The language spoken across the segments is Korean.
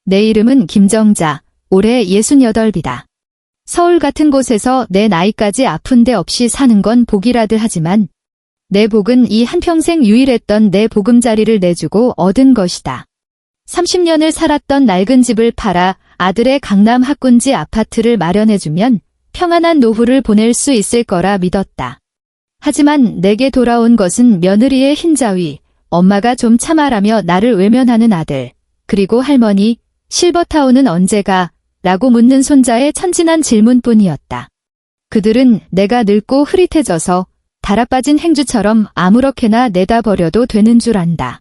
내 이름은 김정자, 올해 68이다. 서울 같은 곳에서 내 나이까지 아픈 데 없이 사는 건 복이라들 하지만 내 복은 이 한평생 유일했던 내 보금자리를 내주고 얻은 것이다. 30년을 살았던 낡은 집을 팔아 아들의 강남 학군지 아파트를 마련해주면 평안한 노후를 보낼 수 있을 거라 믿었다. 하지만 내게 돌아온 것은 며느리의 흰자위, 엄마가 좀 참아라며 나를 외면하는 아들, 그리고 할머니, 실버타운은 언제가? 라고 묻는 손자의 천진한 질문뿐이었다. 그들은 내가 늙고 흐릿해져서 달아빠진 행주처럼 아무렇게나 내다 버려도 되는 줄 안다.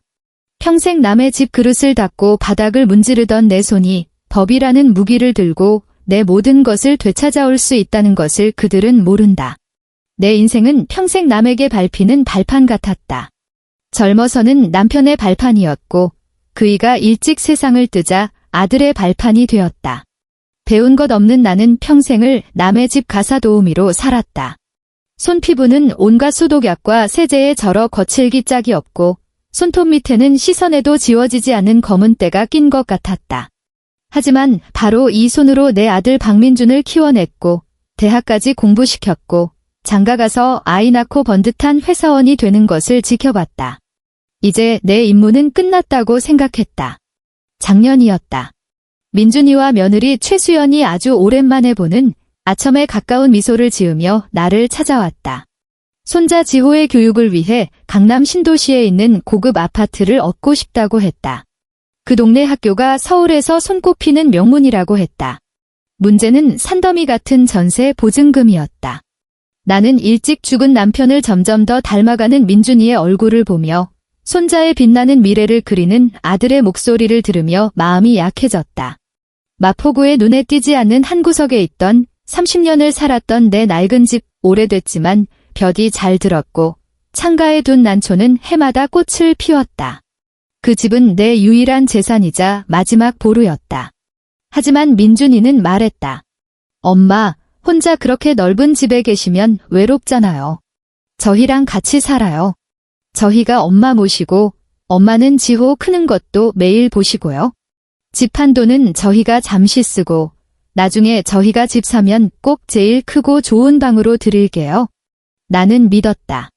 평생 남의 집 그릇을 닦고 바닥을 문지르던 내 손이 법이라는 무기를 들고 내 모든 것을 되찾아올 수 있다는 것을 그들은 모른다. 내 인생은 평생 남에게 밟히는 발판 같았다. 젊어서는 남편의 발판이었고 그이가 일찍 세상을 뜨자 아들의 발판이 되었다. 배운 것 없는 나는 평생을 남의 집 가사 도우미로 살았다. 손피부는 온갖 소독약과 세제에 절어 거칠기 짝이 없고 손톱 밑에는 시선에도 지워지지 않는 검은 때가 낀 것 같았다. 하지만 바로 이 손으로 내 아들 박민준을 키워냈고 대학까지 공부시켰고 장가가서 아이 낳고 번듯한 회사원이 되는 것을 지켜봤다. 이제 내 임무는 끝났다고 생각했다. 작년이었다. 민준이와 며느리 최수연이 아주 오랜만에 보는 아첨에 가까운 미소를 지으며 나를 찾아왔다. 손자 지호의 교육을 위해 강남 신도시에 있는 고급 아파트를 얻고 싶다고 했다. 그 동네 학교가 서울에서 손꼽히는 명문이라고 했다. 문제는 산더미 같은 전세 보증금이었다. 나는 일찍 죽은 남편을 점점 더 닮아가는 민준이의 얼굴을 보며 손자의 빛나는 미래를 그리는 아들의 목소리를 들으며 마음이 약해졌다. 마포구에 눈에 띄지 않는 한 구석에 있던 30년을 살았던 내 낡은 집, 오래됐지만 볕이 잘 들었고 창가에 둔 난초는 해마다 꽃을 피웠다. 그 집은 내 유일한 재산이자 마지막 보루였다. 하지만 민준이는 말했다. 엄마, 혼자 그렇게 넓은 집에 계시면 외롭잖아요. 저희랑 같이 살아요. 저희가 엄마 모시고 엄마는 지호 크는 것도 매일 보시고요. 집 한도는 저희가 잠시 쓰고 나중에 저희가 집 사면 꼭 제일 크고 좋은 방으로 드릴게요. 나는 믿었다.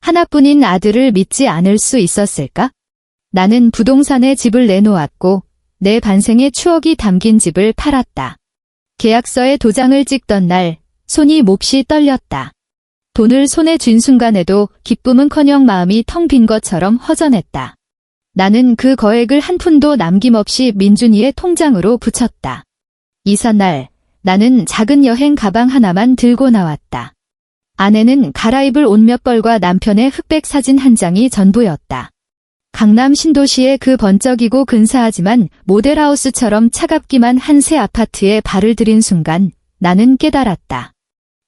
하나뿐인 아들을 믿지 않을 수 있었을까? 나는 부동산에 집을 내놓았고 내 반생의 추억이 담긴 집을 팔았다. 계약서에 도장을 찍던 날 손이 몹시 떨렸다. 돈을 손에 쥔 순간에도 기쁨은커녕 마음이 텅 빈 것처럼 허전했다. 나는 그 거액을 한 푼도 남김없이 민준이의 통장으로 붙였다. 이삿날 나는 작은 여행 가방 하나만 들고 나왔다. 안에는 갈아입을 옷 몇 벌과 남편의 흑백 사진 한 장이 전부였다. 강남 신도시의 그 번쩍이고 근사하지만 모델하우스처럼 차갑기만 한 새 아파트에 발을 들인 순간 나는 깨달았다.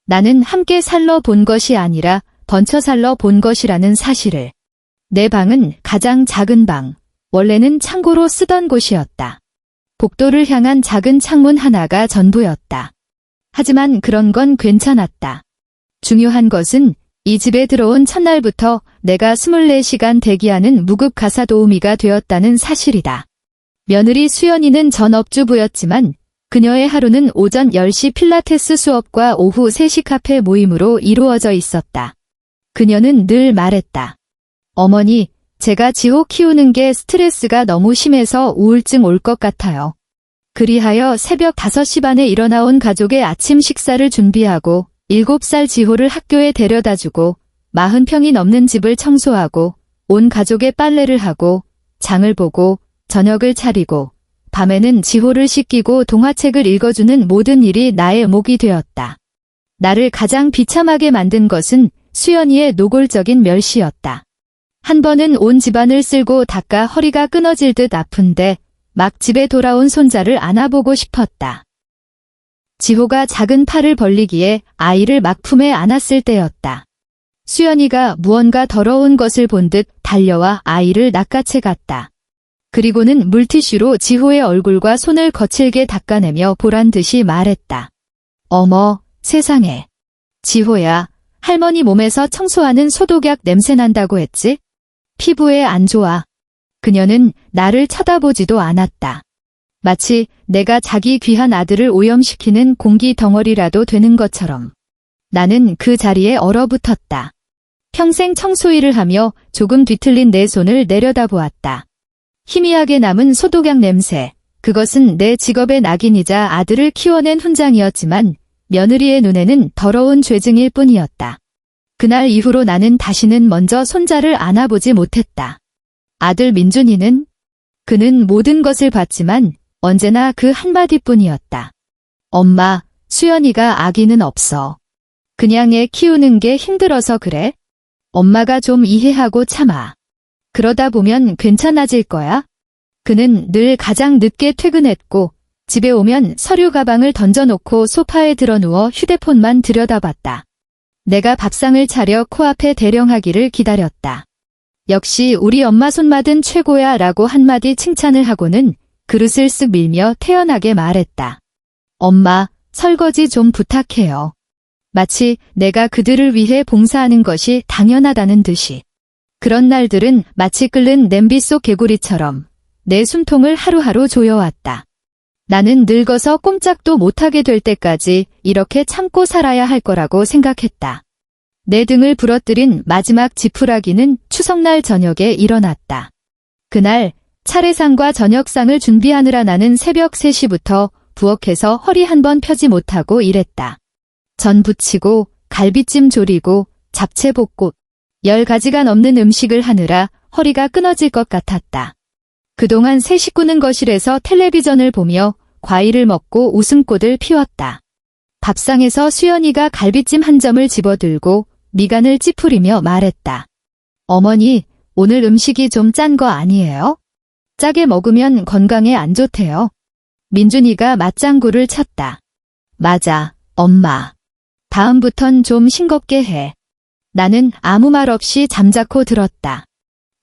나는 함께 살러 본 것이 아니라 번처 살러 본 것이라는 사실을. 내 방은 가장 작은 방, 원래는 창고로 쓰던 곳이었다. 복도를 향한 작은 창문 하나가 전부였다. 하지만 그런 건 괜찮았다. 중요한 것은 이 집에 들어온 첫날부터 내가 24시간 대기하는 무급 가사 도우미가 되었다는 사실이다. 며느리 수연이는 전업주부였지만 그녀의 하루는 오전 10시 필라테스 수업과 오후 3시 카페 모임으로 이루어져 있었다. 그녀는 늘 말했다. 어머니, 제가 지호 키우는 게 스트레스가 너무 심해서 우울증 올 것 같아요. 그리하여 새벽 5시 반에 일어나 온 가족의 아침 식사를 준비하고 7살 지호를 학교에 데려다주고 40평이 넘는 집을 청소하고 온 가족의 빨래를 하고 장을 보고 저녁을 차리고 밤에는 지호를 씻기고 동화책을 읽어주는 모든 일이 나의 몫이 되었다. 나를 가장 비참하게 만든 것은 수연이의 노골적인 멸시였다. 한 번은 온 집안을 쓸고 닦아 허리가 끊어질 듯 아픈데 막 집에 돌아온 손자를 안아보고 싶었다. 지호가 작은 팔을 벌리기에 아이를 막 품에 안았을 때였다. 수연이가 무언가 더러운 것을 본 듯 달려와 아이를 낚아채 갔다. 그리고는 물티슈로 지호의 얼굴과 손을 거칠게 닦아내며 보란듯이 말했다. 어머, 세상에. 지호야, 할머니 몸에서 청소하는 소독약 냄새 난다고 했지? 피부에 안 좋아. 그녀는 나를 쳐다보지도 않았다. 마치 내가 자기 귀한 아들을 오염시키는 공기 덩어리라도 되는 것처럼 나는 그 자리에 얼어붙었다. 평생 청소일을 하며 조금 뒤틀린 내 손을 내려다보았다. 희미하게 남은 소독약 냄새, 그것은 내 직업의 낙인이자 아들을 키워낸 훈장이었지만 며느리의 눈에는 더러운 죄증일 뿐이었다. 그날 이후로 나는 다시는 먼저 손자를 안아보지 못했다. 아들 민준이는? 그는 모든 것을 봤지만 언제나 그 한마디뿐이었다. 엄마, 수연이가 아기는 없어. 그냥 애 키우는 게 힘들어서 그래? 엄마가 좀 이해하고 참아. 그러다 보면 괜찮아질 거야. 그는 늘 가장 늦게 퇴근했고 집에 오면 서류 가방을 던져놓고 소파에 드러누워 휴대폰만 들여다봤다. 내가 밥상을 차려 코앞에 대령하기를 기다렸다. 역시 우리 엄마 손맛은 최고야 라고 한마디 칭찬을 하고는 그릇을 쓱 밀며 태연하게 말했다. 엄마, 설거지 좀 부탁해요. 마치 내가 그들을 위해 봉사하는 것이 당연하다는 듯이. 그런 날들은 마치 끓는 냄비 속 개구리처럼 내 숨통을 하루하루 조여왔다. 나는 늙어서 꼼짝도 못하게 될 때까지 이렇게 참고 살아야 할 거라고 생각했다. 내 등을 부러뜨린 마지막 지푸라기는 추석날 저녁에 일어났다. 그날 차례상과 저녁상을 준비하느라 나는 새벽 3시부터 부엌에서 허리 한 번 펴지 못하고 일했다. 전 부치고 갈비찜 조리고 잡채 볶고 10가지가 넘는 음식을 하느라 허리가 끊어질 것 같았다. 그동안 세 식구는 거실에서 텔레비전을 보며 과일을 먹고 웃음꽃을 피웠다. 밥상에서 수연이가 갈비찜 한 점을 집어들고 미간을 찌푸리며 말했다. 어머니, 오늘 음식이 좀 짠 거 아니에요? 짜게 먹으면 건강에 안 좋대요. 민준이가 맞장구를 쳤다. 맞아, 엄마. 다음부턴 좀 싱겁게 해. 나는 아무 말 없이 잠자코 들었다.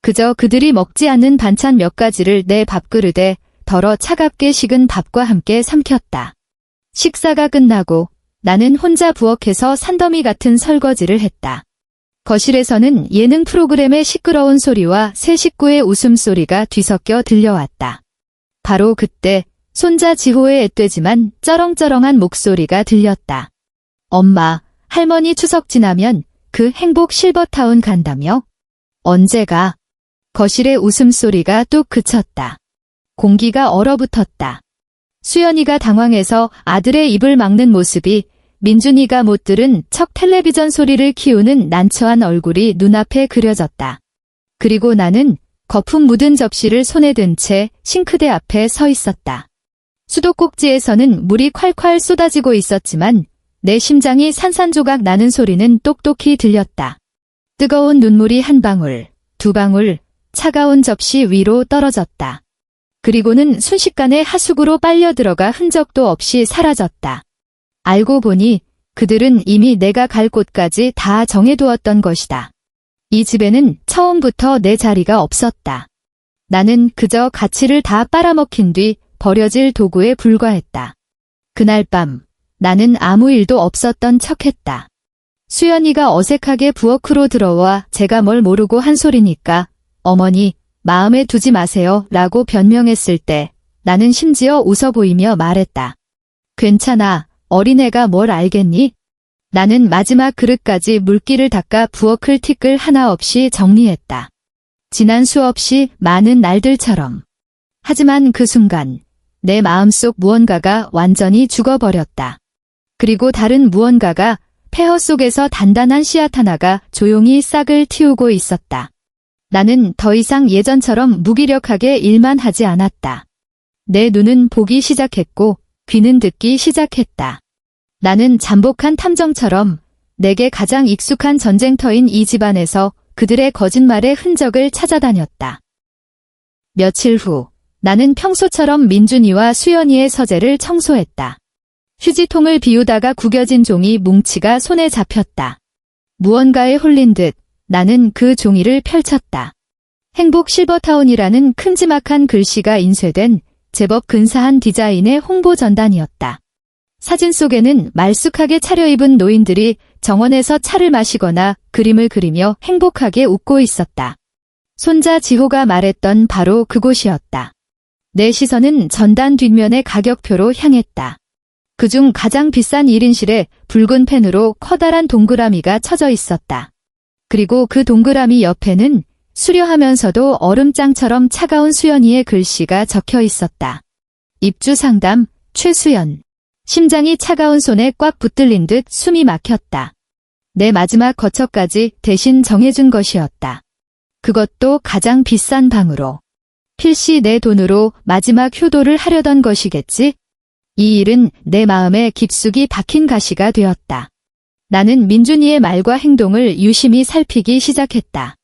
그저 그들이 먹지 않는 반찬 몇 가지를 내 밥그릇에 덜어 차갑게 식은 밥과 함께 삼켰다. 식사가 끝나고 나는 혼자 부엌에서 산더미 같은 설거지를 했다. 거실에서는 예능 프로그램의 시끄러운 소리와 세 식구의 웃음소리가 뒤섞여 들려왔다. 바로 그때 손자 지호의 앳되지만 쩌렁쩌렁한 목소리가 들렸다. 엄마, 할머니 추석 지나면 그 행복 실버타운 간다며? 언제가? 거실의 웃음소리가 뚝 그쳤다. 공기가 얼어붙었다. 수연이가 당황해서 아들의 입을 막는 모습이, 민준이가 못 들은 척 텔레비전 소리를 키우는 난처한 얼굴이 눈앞에 그려졌다. 그리고 나는 거품 묻은 접시를 손에 든 채 싱크대 앞에 서 있었다. 수도꼭지에서는 물이 콸콸 쏟아지고 있었지만 내 심장이 산산조각 나는 소리는 똑똑히 들렸다. 뜨거운 눈물이 한 방울, 두 방울, 차가운 접시 위로 떨어졌다. 그리고는 순식간에 하수구로 빨려 들어가 흔적도 없이 사라졌다. 알고 보니 그들은 이미 내가 갈 곳까지 다 정해두었던 것이다. 이 집에는 처음부터 내 자리가 없었다. 나는 그저 가치를 다 빨아먹힌 뒤 버려질 도구에 불과했다. 그날 밤 나는 아무 일도 없었던 척했다. 수연이가 어색하게 부엌으로 들어와 제가 뭘 모르고 한 소리니까 어머니 마음에 두지 마세요 라고 변명했을 때 나는 심지어 웃어 보이며 말했다. 괜찮아, 어린애가 뭘 알겠니? 나는 마지막 그릇까지 물기를 닦아 부엌을 티끌 하나 없이 정리했다. 지난 수없이 많은 날들처럼. 하지만 그 순간 내 마음속 무언가가 완전히 죽어버렸다. 그리고 다른 무언가가 폐허 속에서 단단한 씨앗 하나가 조용히 싹을 틔우고 있었다. 나는 더 이상 예전처럼 무기력하게 일만 하지 않았다. 내 눈은 보기 시작했고 귀는 듣기 시작했다. 나는 잠복한 탐정처럼 내게 가장 익숙한 전쟁터인 이 집안에서 그들의 거짓말의 흔적을 찾아다녔다. 며칠 후 나는 평소처럼 민준이와 수연이의 서재를 청소했다. 휴지통을 비우다가 구겨진 종이 뭉치가 손에 잡혔다. 무언가에 홀린 듯 나는 그 종이를 펼쳤다. 행복 실버타운이라는 큼지막한 글씨가 인쇄된 제법 근사한 디자인의 홍보 전단이었다. 사진 속에는 말쑥하게 차려입은 노인들이 정원에서 차를 마시거나 그림을 그리며 행복하게 웃고 있었다. 손자 지호가 말했던 바로 그곳이었다. 내 시선은 전단 뒷면의 가격표로 향했다. 그중 가장 비싼 1인실에 붉은 펜으로 커다란 동그라미가 쳐져 있었다. 그리고 그 동그라미 옆에는 수려하면서도 얼음장처럼 차가운 수연이의 글씨가 적혀 있었다. 입주 상담, 최수연. 심장이 차가운 손에 꽉 붙들린 듯 숨이 막혔다. 내 마지막 거처까지 대신 정해준 것이었다. 그것도 가장 비싼 방으로. 필시 내 돈으로 마지막 효도를 하려던 것이겠지? 이 일은 내 마음에 깊숙이 박힌 가시가 되었다. 나는 민준이의 말과 행동을 유심히 살피기 시작했다.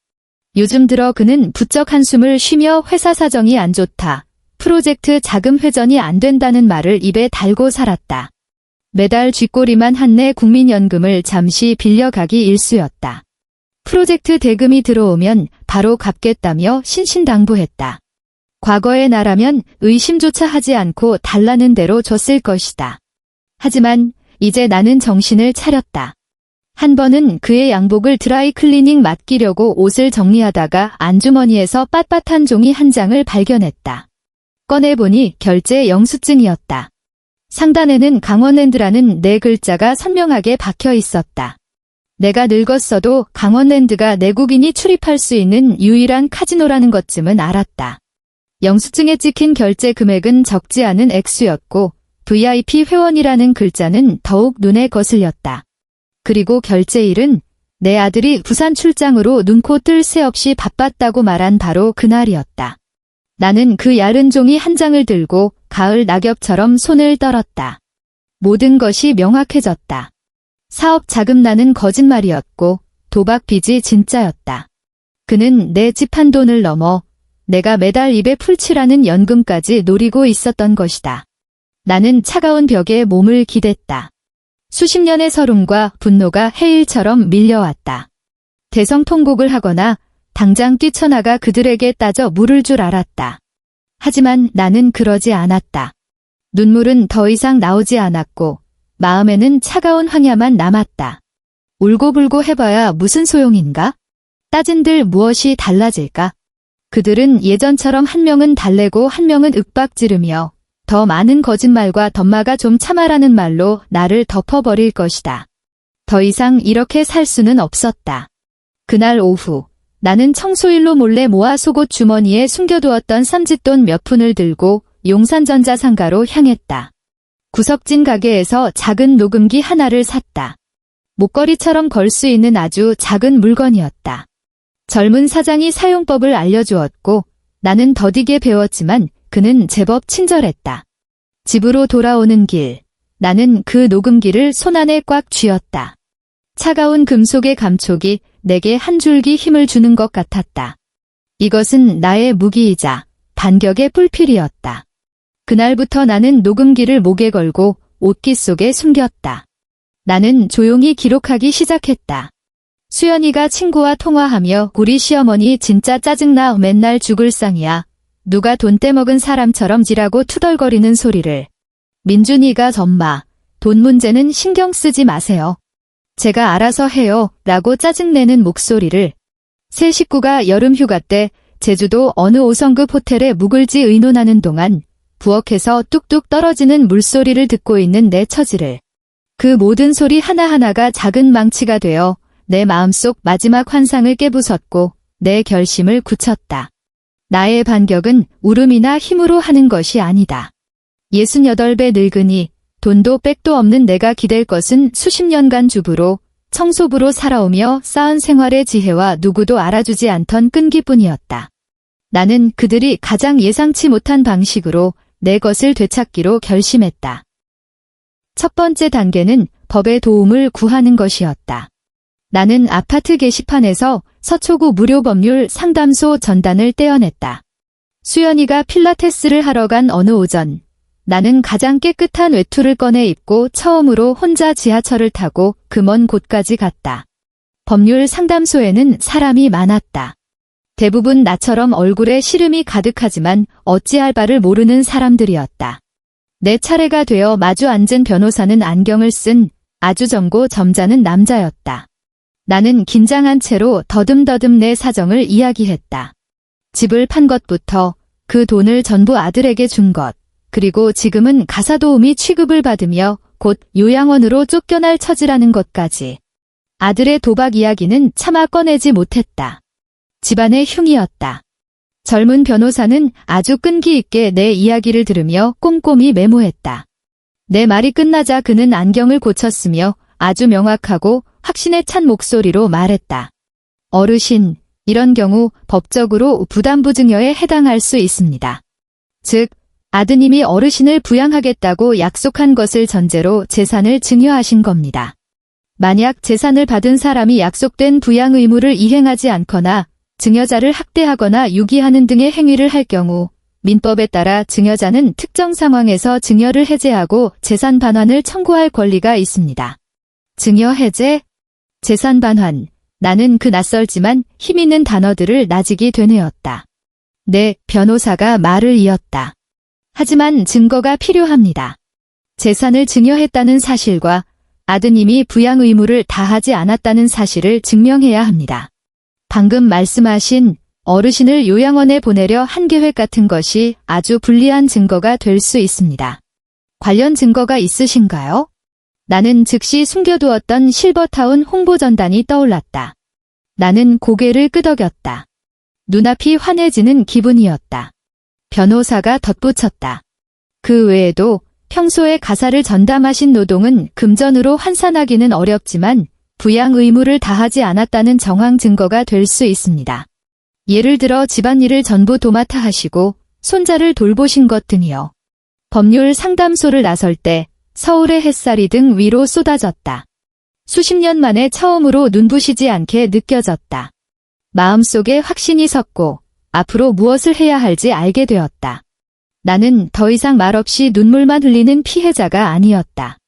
요즘 들어 그는 부쩍 한숨을 쉬며 회사 사정이 안 좋다. 프로젝트 자금 회전이 안 된다는 말을 입에 달고 살았다. 매달 쥐꼬리만 한 내 국민연금을 잠시 빌려가기 일쑤였다. 프로젝트 대금이 들어오면 바로 갚겠다며 신신당부했다. 과거의 나라면 의심조차 하지 않고 달라는 대로 줬을 것이다. 하지만 이제 나는 정신을 차렸다. 한 번은 그의 양복을 드라이 클리닝 맡기려고 옷을 정리하다가 안주머니에서 빳빳한 종이 한 장을 발견했다. 꺼내보니 결제 영수증이었다. 상단에는 강원랜드라는 네 글자가 선명하게 박혀 있었다. 내가 늙었어도 강원랜드가 내국인이 출입할 수 있는 유일한 카지노라는 것쯤은 알았다. 영수증에 찍힌 결제 금액은 적지 않은 액수였고 VIP 회원이라는 글자는 더욱 눈에 거슬렸다. 그리고 결제일은 내 아들이 부산 출장으로 눈코 뜰 새 없이 바빴다고 말한 바로 그날이었다. 나는 그 얇은 종이 한 장을 들고 가을 낙엽처럼 손을 떨었다. 모든 것이 명확해졌다. 사업 자금난은 거짓말이었고 도박 빚이 진짜였다. 그는 내 집 한 돈을 넘어 내가 매달 입에 풀칠하는 연금까지 노리고 있었던 것이다. 나는 차가운 벽에 몸을 기댔다. 수십 년의 서름과 분노가 해일처럼 밀려왔다. 대성통곡을 하거나 당장 뛰쳐나가 그들에게 따져 물을 줄 알았다. 하지만 나는 그러지 않았다. 눈물은 더 이상 나오지 않았고 마음에는 차가운 황야만 남았다. 울고불고 해봐야 무슨 소용인가? 따진들 무엇이 달라질까? 그들은 예전처럼 한 명은 달래고 한 명은 윽박지르며 더 많은 거짓말과 덤마가 좀 참아라는 말로 나를 덮어버릴 것이다. 더 이상 이렇게 살 수는 없었다. 그날 오후 나는 청소일로 몰래 모아 속옷 주머니에 숨겨두었던 쌈짓돈 몇 푼을 들고 용산전자 상가로 향했다. 구석진 가게에서 작은 녹음기 하나를 샀다. 목걸이처럼 걸 수 있는 아주 작은 물건이었다. 젊은 사장이 사용법을 알려주었고 나는 더디게 배웠지만 그는 제법 친절했다. 집으로 돌아오는 길, 나는 그 녹음기를 손안에 꽉 쥐었다. 차가운 금속의 감촉이 내게 한 줄기 힘을 주는 것 같았다. 이것은 나의 무기이자 반격의 뿔필이었다. 그날부터 나는 녹음기를 목에 걸고 옷깃 속에 숨겼다. 나는 조용히 기록하기 시작했다. 수연이가 친구와 통화하며 우리 시어머니 진짜 짜증나 맨날 죽을 상이야. 누가 돈 떼먹은 사람처럼 지라고 투덜거리는 소리를. 민준이가 엄마, 돈 문제는 신경 쓰지 마세요. 제가 알아서 해요 라고 짜증내는 목소리를. 세 식구가 여름 휴가 때 제주도 어느 5성급 호텔에 묵을지 의논하는 동안 부엌에서 뚝뚝 떨어지는 물소리를 듣고 있는 내 처지를. 그 모든 소리 하나하나가 작은 망치가 되어 내 마음속 마지막 환상을 깨부쉈고 내 결심을 굳혔다. 나의 반격은 울음이나 힘으로 하는 것이 아니다. 68배 늙으니 돈도 백도 없는 내가 기댈 것은 수십 년간 주부로 청소부로 살아오며 쌓은 생활의 지혜와 누구도 알아주지 않던 끈기뿐이었다. 나는 그들이 가장 예상치 못한 방식으로 내 것을 되찾기로 결심했다. 첫 번째 단계는 법의 도움을 구하는 것이었다. 나는 아파트 게시판에서 서초구 무료 법률 상담소 전단을 떼어냈다. 수연이가 필라테스를 하러 간 어느 오전, 나는 가장 깨끗한 외투를 꺼내 입고 처음으로 혼자 지하철을 타고 그 먼 곳까지 갔다. 법률 상담소에는 사람이 많았다. 대부분 나처럼 얼굴에 시름이 가득하지만 어찌할 바를 모르는 사람들이었다. 내 차례가 되어 마주 앉은 변호사는 안경을 쓴 아주 젊고 점잖은 남자였다. 나는 긴장한 채로 더듬더듬 내 사정을 이야기했다. 집을 판 것부터 그 돈을 전부 아들에게 준 것, 그리고 지금은 가사도우미 취급을 받으며 곧 요양원으로 쫓겨날 처지라는 것까지. 아들의 도박 이야기는 차마 꺼내지 못했다. 집안의 흉이었다. 젊은 변호사는 아주 끈기 있게 내 이야기를 들으며 꼼꼼히 메모했다. 내 말이 끝나자 그는 안경을 고쳤으며 아주 명확하고 확신에 찬 목소리로 말했다. 어르신, 이런 경우 법적으로 부담부증여에 해당할 수 있습니다. 즉, 아드님이 어르신을 부양하겠다고 약속한 것을 전제로 재산을 증여하신 겁니다. 만약 재산을 받은 사람이 약속된 부양 의무를 이행하지 않거나 증여자를 학대하거나 유기하는 등의 행위를 할 경우 민법에 따라 증여자는 특정 상황에서 증여를 해제하고 재산 반환을 청구할 권리가 있습니다. 증여 해제, 재산 반환, 나는 그 낯설지만 힘있는 단어들을 나직이 되뇌었다. 네, 변호사가 말을 이었다. 하지만 증거가 필요합니다. 재산을 증여했다는 사실과 아드님이 부양 의무를 다하지 않았다는 사실을 증명해야 합니다. 방금 말씀하신 어르신을 요양원에 보내려 한 계획 같은 것이 아주 불리한 증거가 될 수 있습니다. 관련 증거가 있으신가요? 나는 즉시 숨겨두었던 실버타운 홍보전단이 떠올랐다. 나는 고개를 끄덕였다. 눈앞이 환해지는 기분이었다. 변호사가 덧붙였다. 그 외에도 평소에 가사를 전담하신 노동은 금전으로 환산하기는 어렵지만 부양 의무를 다하지 않았다는 정황 증거가 될 수 있습니다. 예를 들어 집안일을 전부 도맡아 하시고 손자를 돌보신 것 등이요. 법률 상담소를 나설 때 서울의 햇살이 등 위로 쏟아졌다. 수십 년 만에 처음으로 눈부시지 않게 느껴졌다. 마음속에 확신이 섰고 앞으로 무엇을 해야 할지 알게 되었다. 나는 더 이상 말없이 눈물만 흘리는 피해자가 아니었다.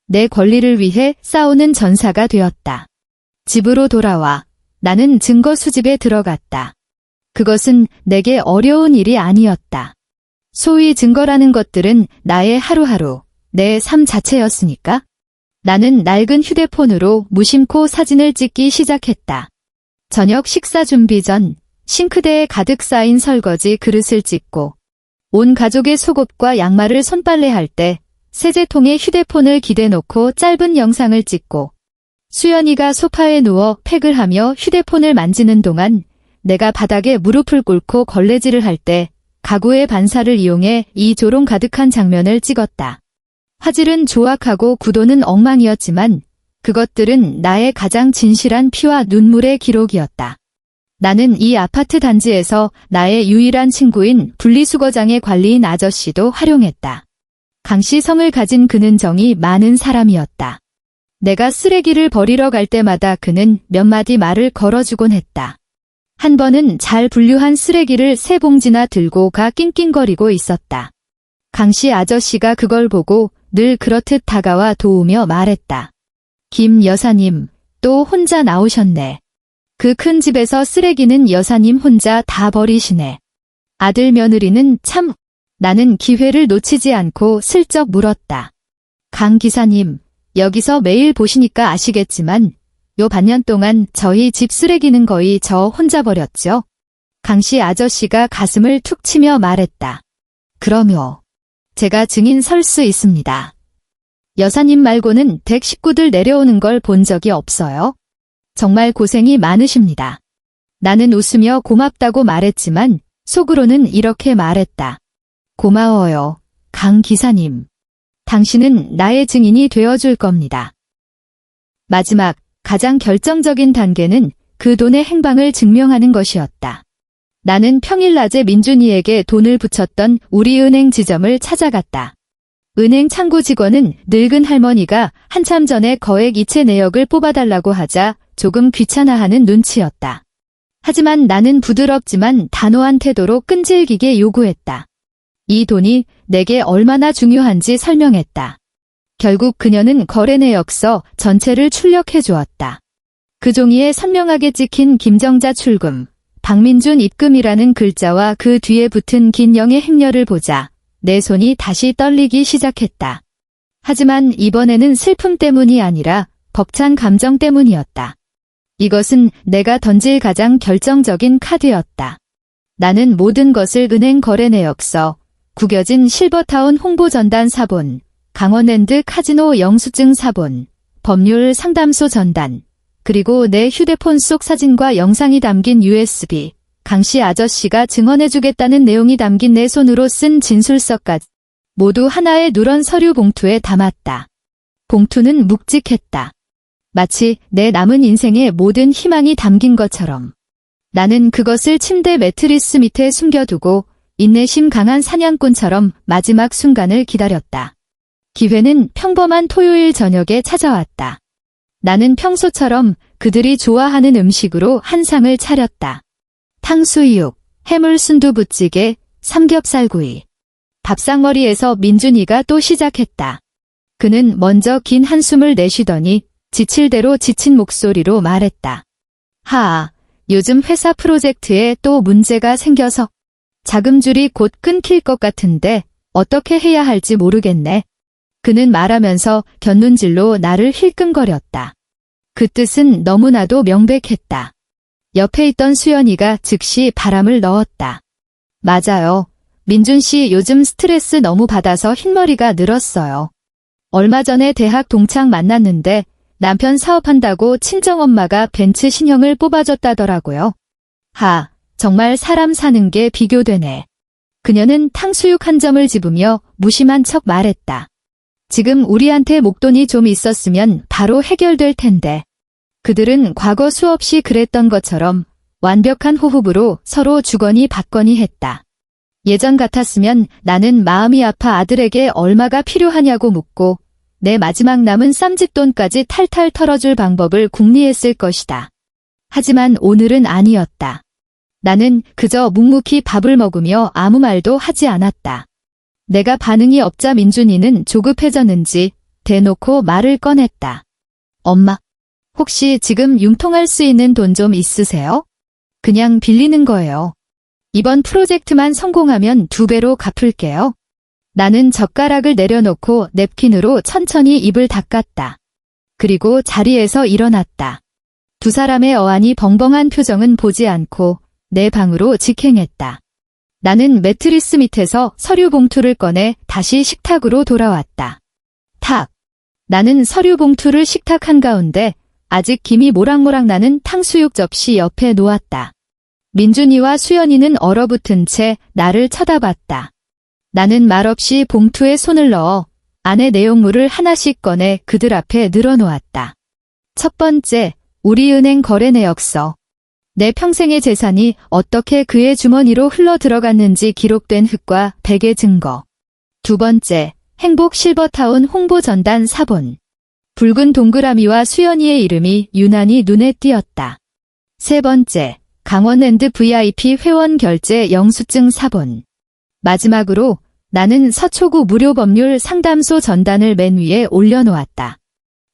내 권리를 위해 싸우는 전사가 되었다. 집으로 돌아와 나는 증거 수집에 들어갔다. 그것은 내게 어려운 일이 아니었다. 소위 증거라는 것들은 나의 하루하루, 내 삶 자체였으니까. 나는 낡은 휴대폰으로 무심코 사진을 찍기 시작했다. 저녁 식사 준비 전 싱크대에 가득 쌓인 설거지 그릇을 찍고 온 가족의 속옷과 양말을 손빨래할 때 세제통에 휴대폰을 기대놓고 짧은 영상을 찍고 수연이가 소파에 누워 팩을 하며 휴대폰을 만지는 동안 내가 바닥에 무릎을 꿇고 걸레질을 할 때 가구의 반사를 이용해 이 조롱 가득한 장면을 찍었다. 화질은 조악하고 구도는 엉망이었지만 그것들은 나의 가장 진실한 피와 눈물의 기록이었다. 나는 이 아파트 단지에서 나의 유일한 친구인 분리수거장의 관리인 아저씨도 활용했다. 강씨 성을 가진 그는 정이 많은 사람이었다. 내가 쓰레기를 버리러 갈 때마다 그는 몇 마디 말을 걸어주곤 했다. 한 번은 잘 분류한 쓰레기를 3봉지나 들고 가 낑낑거리고 있었다. 강씨 아저씨가 그걸 보고 늘 그렇듯 다가와 도우며 말했다. 김 여사님, 또 혼자 나오셨네. 그 큰 집에서 쓰레기는 여사님 혼자 다 버리시네. 아들 며느리는 참... 나는 기회를 놓치지 않고 슬쩍 물었다. 강 기사님, 여기서 매일 보시니까 아시겠지만 요 반년 동안 저희 집 쓰레기는 거의 저 혼자 버렸죠? 강씨 아저씨가 가슴을 툭 치며 말했다. 그럼요. 제가 증인 설 수 있습니다. 여사님 말고는 댁 식구들 내려오는 걸 본 적이 없어요. 정말 고생이 많으십니다. 나는 웃으며 고맙다고 말했지만 속으로는 이렇게 말했다. 고마워요, 강 기사님. 당신은 나의 증인이 되어줄 겁니다. 마지막, 가장 결정적인 단계는 그 돈의 행방을 증명하는 것이었다. 나는 평일 낮에 민준이에게 돈을 붙였던 우리 은행 지점을 찾아갔다. 은행 창구 직원은 늙은 할머니가 한참 전에 거액 이체 내역을 뽑아달라고 하자 조금 귀찮아하는 눈치였다. 하지만 나는 부드럽지만 단호한 태도로 끈질기게 요구했다. 이 돈이 내게 얼마나 중요한지 설명했다. 결국 그녀는 거래 내역서 전체를 출력해 주었다. 그 종이에 선명하게 찍힌 김정자 출금, 박민준 입금이라는 글자와 그 뒤에 붙은 긴 영의 행렬을 보자 내 손이 다시 떨리기 시작했다. 하지만 이번에는 슬픔 때문이 아니라 벅찬 감정 때문이었다. 이것은 내가 던질 가장 결정적인 카드였다. 나는 모든 것을 은행 거래 내역서, 구겨진 실버타운 홍보전단 사본, 강원랜드 카지노 영수증 사본, 법률 상담소 전단, 그리고 내 휴대폰 속 사진과 영상이 담긴 USB, 강씨 아저씨가 증언해주겠다는 내용이 담긴 내 손으로 쓴 진술서까지 모두 하나의 누런 서류 봉투에 담았다. 봉투는 묵직했다. 마치 내 남은 인생의 모든 희망이 담긴 것처럼. 나는 그것을 침대 매트리스 밑에 숨겨두고 인내심 강한 사냥꾼처럼 마지막 순간을 기다렸다. 기회는 평범한 토요일 저녁에 찾아왔다. 나는 평소처럼 그들이 좋아하는 음식으로 한 상을 차렸다. 탕수육, 해물 순두부찌개, 삼겹살구이. 밥상머리에서 민준이가 또 시작했다. 그는 먼저 긴 한숨을 내쉬더니 지칠 대로 지친 목소리로 말했다. 하아, 요즘 회사 프로젝트에 또 문제가 생겨서 자금줄이 곧 끊길 것 같은데 어떻게 해야 할지 모르겠네. 그는 말하면서 곁눈질로 나를 힐끔거렸다. 그 뜻은 너무나도 명백했다. 옆에 있던 수연이가 즉시 바람을 넣었다. 맞아요. 민준 씨 요즘 스트레스 너무 받아서 흰머리가 늘었어요. 얼마 전에 대학 동창 만났는데 남편 사업한다고 친정엄마가 벤츠 신형을 뽑아줬다더라고요. 하, 정말 사람 사는 게 비교되네. 그녀는 탕수육 한 점을 집으며 무심한 척 말했다. 지금 우리한테 목돈이 좀 있었으면 바로 해결될 텐데. 그들은 과거 수없이 그랬던 것처럼 완벽한 호흡으로 서로 주거니 받거니 했다. 예전 같았으면 나는 마음이 아파 아들에게 얼마가 필요하냐고 묻고 내 마지막 남은 쌈짓돈까지 탈탈 털어줄 방법을 궁리했을 것이다. 하지만 오늘은 아니었다. 나는 그저 묵묵히 밥을 먹으며 아무 말도 하지 않았다. 내가 반응이 없자 민준이는 조급해졌는지 대놓고 말을 꺼냈다. 엄마, 혹시 지금 융통할 수 있는 돈 좀 있으세요? 그냥 빌리는 거예요. 이번 프로젝트만 성공하면 2배로 갚을게요. 나는 젓가락을 내려놓고 냅킨으로 천천히 입을 닦았다. 그리고 자리에서 일어났다. 두 사람의 어안이 벙벙한 표정은 보지 않고 내 방으로 직행했다. 나는 매트리스 밑에서 서류 봉투를 꺼내 다시 식탁으로 돌아왔다. 탁! 나는 서류 봉투를 식탁 한가운데 아직 김이 모락모락 나는 탕수육 접시 옆에 놓았다. 민준이와 수연이는 얼어붙은 채 나를 쳐다봤다. 나는 말없이 봉투에 손을 넣어 안에 내용물을 하나씩 꺼내 그들 앞에 늘어놓았다. 첫 번째, 우리은행 거래 내역서. 내 평생의 재산이 어떻게 그의 주머니로 흘러 들어갔는지 기록된 흙과 백의 증거. 두 번째, 행복 실버타운 홍보 전단 사본. 붉은 동그라미와 수연이의 이름이 유난히 눈에 띄었다. 세 번째, 강원랜드 VIP 회원 결제 영수증 사본. 마지막으로 나는 서초구 무료 법률 상담소 전단을 맨 위에 올려놓았다.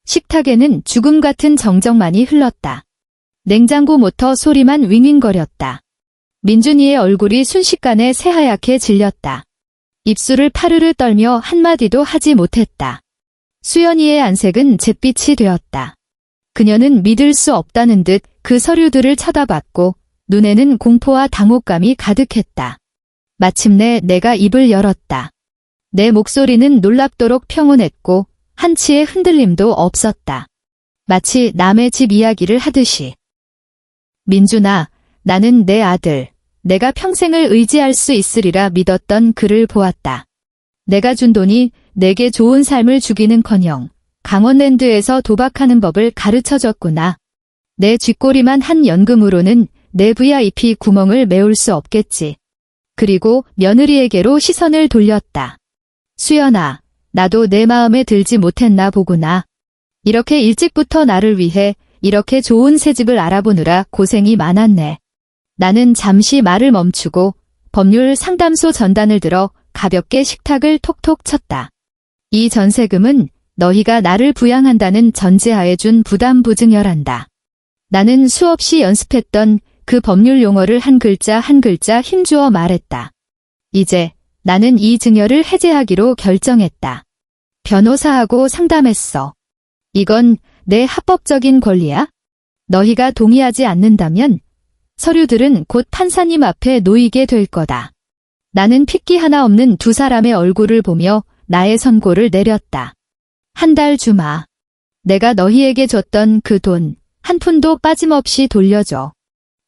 식탁에는 죽음 같은 정적만이 흘렀다. 냉장고 모터 소리만 윙윙거렸다. 민준이의 얼굴이 순식간에 새하얗게 질렸다. 입술을 파르르 떨며 한마디도 하지 못했다. 수연이의 안색은 잿빛이 되었다. 그녀는 믿을 수 없다는 듯 그 서류들을 쳐다봤고 눈에는 공포와 당혹감이 가득했다. 마침내 내가 입을 열었다. 내 목소리는 놀랍도록 평온했고 한치의 흔들림도 없었다. 마치 남의 집 이야기를 하듯이. 민준아, 나는 내 아들, 내가 평생을 의지할 수 있으리라 믿었던 그를 보았다. 내가 준 돈이 내게 좋은 삶을 주기는커녕 강원랜드에서 도박하는 법을 가르쳐줬구나. 내 쥐꼬리만 한 연금으로는 내 VIP 구멍을 메울 수 없겠지. 그리고 며느리에게로 시선을 돌렸다. 수연아, 나도 내 마음에 들지 못했나 보구나. 이렇게 일찍부터 나를 위해 이렇게 좋은 새집을 알아보느라 고생이 많았네. 나는 잠시 말을 멈추고 법률 상담소 전단을 들어 가볍게 식탁을 톡톡 쳤다. 이 전세금은 너희가 나를 부양한다는 전제하에 준 부담부증여란다. 나는 수없이 연습했던 그 법률 용어를 한 글자 한 글자 힘주어 말했다. 이제 나는 이 증여를 해제하기로 결정했다. 변호사하고 상담했어. 이건 내 합법적인 권리야? 너희가 동의하지 않는다면 서류들은 곧 판사님 앞에 놓이게 될 거다. 나는 핏기 하나 없는 두 사람의 얼굴을 보며 나의 선고를 내렸다. 한 달 주마. 내가 너희에게 줬던 그 돈 한 푼도 빠짐없이 돌려줘.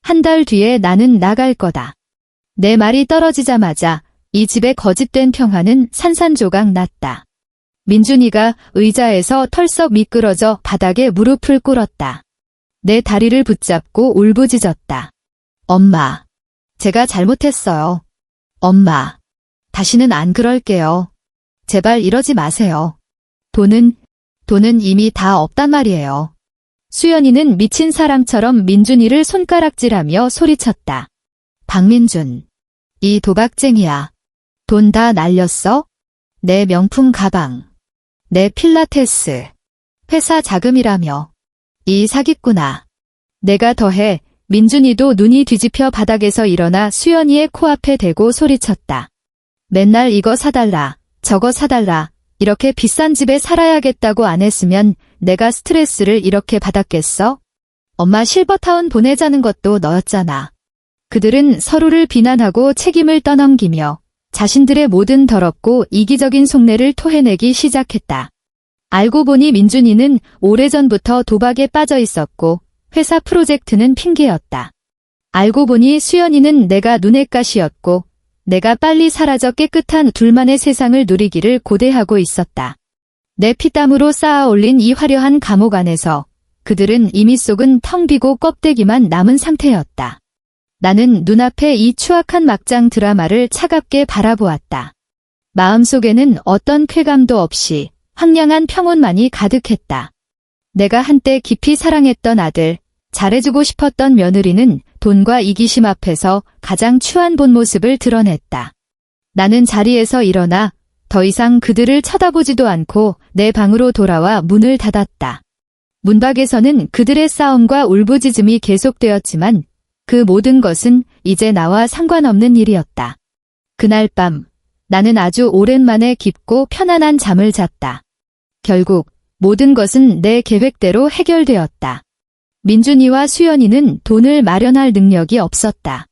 한 달 뒤에 나는 나갈 거다. 내 말이 떨어지자마자 이 집의 거짓된 평화는 산산조각 났다. 민준이가 의자에서 털썩 미끄러져 바닥에 무릎을 꿇었다. 내 다리를 붙잡고 울부짖었다. 엄마, 제가 잘못했어요. 엄마, 다시는 안 그럴게요. 제발 이러지 마세요. 돈은 이미 다 없단 말이에요. 수연이는 미친 사람처럼 민준이를 손가락질하며 소리쳤다. 박민준, 이 도박쟁이야. 돈 다 날렸어? 내 명품 가방, 내 필라테스, 회사 자금이라며. 이 사기꾼아. 내가 더해 민준이도 눈이 뒤집혀 바닥에서 일어나 수연이의 코앞에 대고 소리쳤다. 맨날 이거 사달라, 저거 사달라, 이렇게 비싼 집에 살아야겠다고 안 했으면 내가 스트레스를 이렇게 받았겠어? 엄마 실버타운 보내자는 것도 너였잖아. 그들은 서로를 비난하고 책임을 떠넘기며 자신들의 모든 더럽고 이기적인 속내를 토해내기 시작했다. 알고 보니 민준이는 오래전부터 도박에 빠져 있었고 회사 프로젝트는 핑계였다. 알고 보니 수연이는 내가 눈엣 가시였고 내가 빨리 사라져 깨끗한 둘만의 세상을 누리기를 고대하고 있었다. 내 피땀으로 쌓아 올린 이 화려한 감옥 안에서 그들은 이미 속은 텅 비고 껍데기만 남은 상태였다. 나는 눈앞에 이 추악한 막장 드라마를 차갑게 바라보았다. 마음속에는 어떤 쾌감도 없이 황량한 평온만이 가득했다. 내가 한때 깊이 사랑했던 아들, 잘해주고 싶었던 며느리는 돈과 이기심 앞에서 가장 추한 본 모습을 드러냈다. 나는 자리에서 일어나 더 이상 그들을 쳐다보지도 않고 내 방으로 돌아와 문을 닫았다. 문 밖에서는 그들의 싸움과 울부짖음이 계속되었지만 그 모든 것은 이제 나와 상관없는 일이었다. 그날 밤 나는 아주 오랜만에 깊고 편안한 잠을 잤다. 결국 모든 것은 내 계획대로 해결되었다. 민준이와 수연이는 돈을 마련할 능력이 없었다.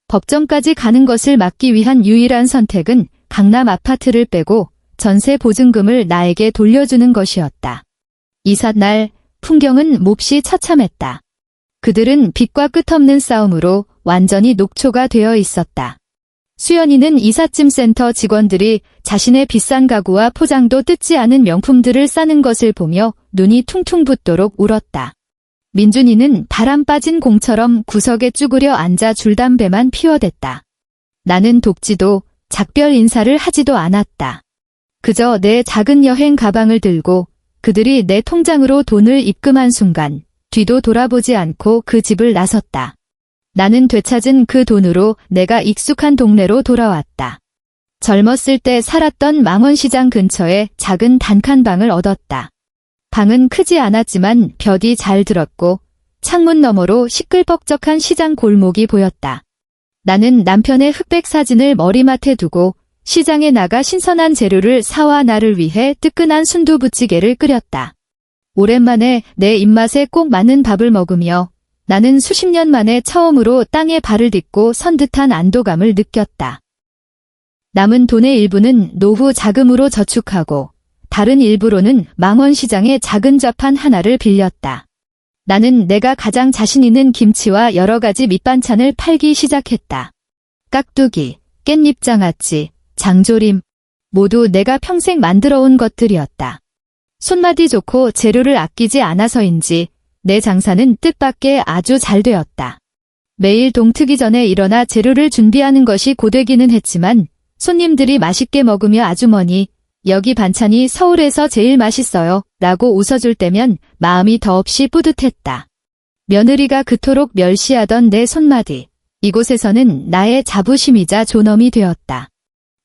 법정까지 가는 것을 막기 위한 유일한 선택은 강남 아파트를 빼고 전세 보증금을 나에게 돌려주는 것이었다. 이삿날 풍경은 몹시 처참했다. 그들은 빚과 끝없는 싸움으로 완전히 녹초가 되어 있었다. 수연이는 이삿짐 센터 직원들이 자신의 비싼 가구와 포장도 뜯지 않은 명품들을 싸는 것을 보며 눈이 퉁퉁 붓도록 울었다. 민준이는 바람 빠진 공처럼 구석에 쭈그려 앉아 줄담배만 피워댔다. 나는 돕지도 작별 인사를 하지도 않았다. 그저 내 작은 여행 가방을 들고 그들이 내 통장으로 돈을 입금한 순간 뒤도 돌아보지 않고 그 집을 나섰다. 나는 되찾은 그 돈으로 내가 익숙한 동네로 돌아왔다. 젊었을 때 살았던 망원시장 근처에 작은 단칸방을 얻었다. 방은 크지 않았지만 볕이 잘 들었고 창문 너머로 시끌벅적한 시장 골목이 보였다. 나는 남편의 흑백 사진을 머리맡에 두고 시장에 나가 신선한 재료를 사와 나를 위해 뜨끈한 순두부찌개를 끓였다. 오랜만에 내 입맛에 꼭 맞는 밥을 먹으며 나는 수십 년 만에 처음으로 땅에 발을 딛고 선 듯한 안도감을 느꼈다. 남은 돈의 일부는 노후 자금으로 저축하고 다른 일부로는 망원시장의 작은 좌판 하나를 빌렸다. 나는 내가 가장 자신 있는 김치와 여러 가지 밑반찬을 팔기 시작했다. 깍두기, 깻잎장아찌, 장조림, 모두 내가 평생 만들어온 것들이었다. 손맛이 좋고 재료를 아끼지 않아서인지 내 장사는 뜻밖의 아주 잘 되었다. 매일 동트기 전에 일어나 재료를 준비하는 것이 고되기는 했지만 손님들이 맛있게 먹으며 아주머니, 여기 반찬이 서울에서 제일 맛있어요 라고 웃어줄 때면 마음이 더없이 뿌듯했다. 며느리가 그토록 멸시하던 내 손맛이 이곳에서는 나의 자부심이자 존엄이 되었다.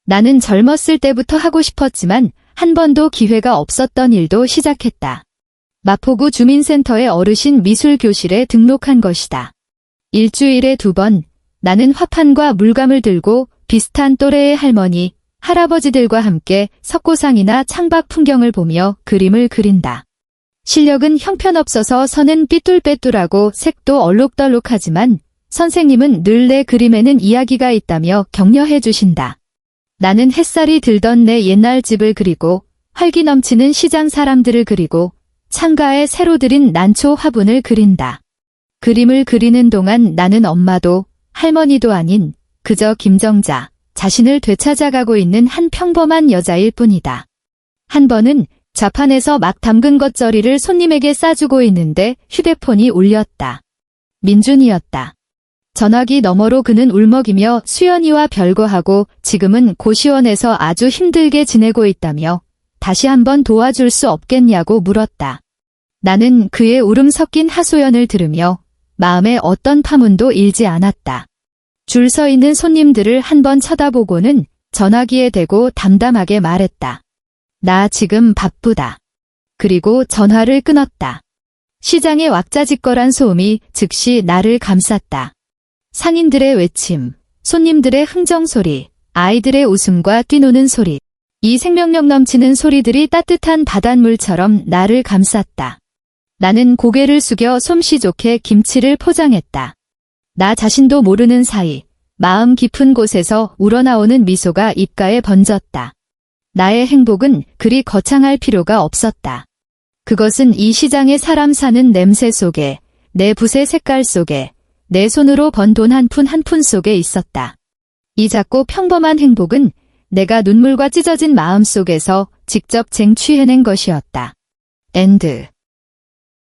나는 젊었을 때부터 하고 싶었지만 한 번도 기회가 없었던 일도 시작했다. 마포구 주민센터의 어르신 미술교실에 등록한 것이다. 일주일에 2번 나는 화판과 물감을 들고 비슷한 또래의 할머니, 할아버지들과 함께 석고상이나 창밖 풍경을 보며 그림을 그린다. 실력은 형편없어서 선은 삐뚤빼뚤하고 색도 얼룩덜룩하지만 선생님은 늘 내 그림에는 이야기가 있다며 격려해 주신다. 나는 햇살이 들던 내 옛날 집을 그리고 활기 넘치는 시장 사람들을 그리고 창가에 새로 들인 난초 화분을 그린다. 그림을 그리는 동안 나는 엄마도 할머니도 아닌 그저 김정자, 자신을 되찾아가고 있는 한 평범한 여자일 뿐이다. 한 번은 좌판에서 막 담근 겉절이를 손님에게 싸주고 있는데 휴대폰이 울렸다. 민준이었다. 전화기 너머로 그는 울먹이며 수연이와 별거하고 지금은 고시원에서 아주 힘들게 지내고 있다며 다시 한번 도와줄 수 없겠냐고 물었다. 나는 그의 울음 섞인 하소연을 들으며 마음에 어떤 파문도 일지 않았다. 줄 서 있는 손님들을 한번 쳐다보고는 전화기에 대고 담담하게 말했다. 나 지금 바쁘다. 그리고 전화를 끊었다. 시장의 왁자지껄한 소음이 즉시 나를 감쌌다. 상인들의 외침, 손님들의 흥정소리, 아이들의 웃음과 뛰노는 소리. 이 생명력 넘치는 소리들이 따뜻한 바닷물처럼 나를 감쌌다. 나는 고개를 숙여 솜씨 좋게 김치를 포장했다. 나 자신도 모르는 사이 마음 깊은 곳에서 우러나오는 미소가 입가에 번졌다. 나의 행복은 그리 거창할 필요가 없었다. 그것은 이 시장의 사람 사는 냄새 속에, 내 붓의 색깔 속에, 내 손으로 번 돈 한 푼 한 푼 속에 있었다. 이 작고 평범한 행복은 내가 눈물과 찢어진 마음 속에서 직접 쟁취해낸 것이었다. 엔드.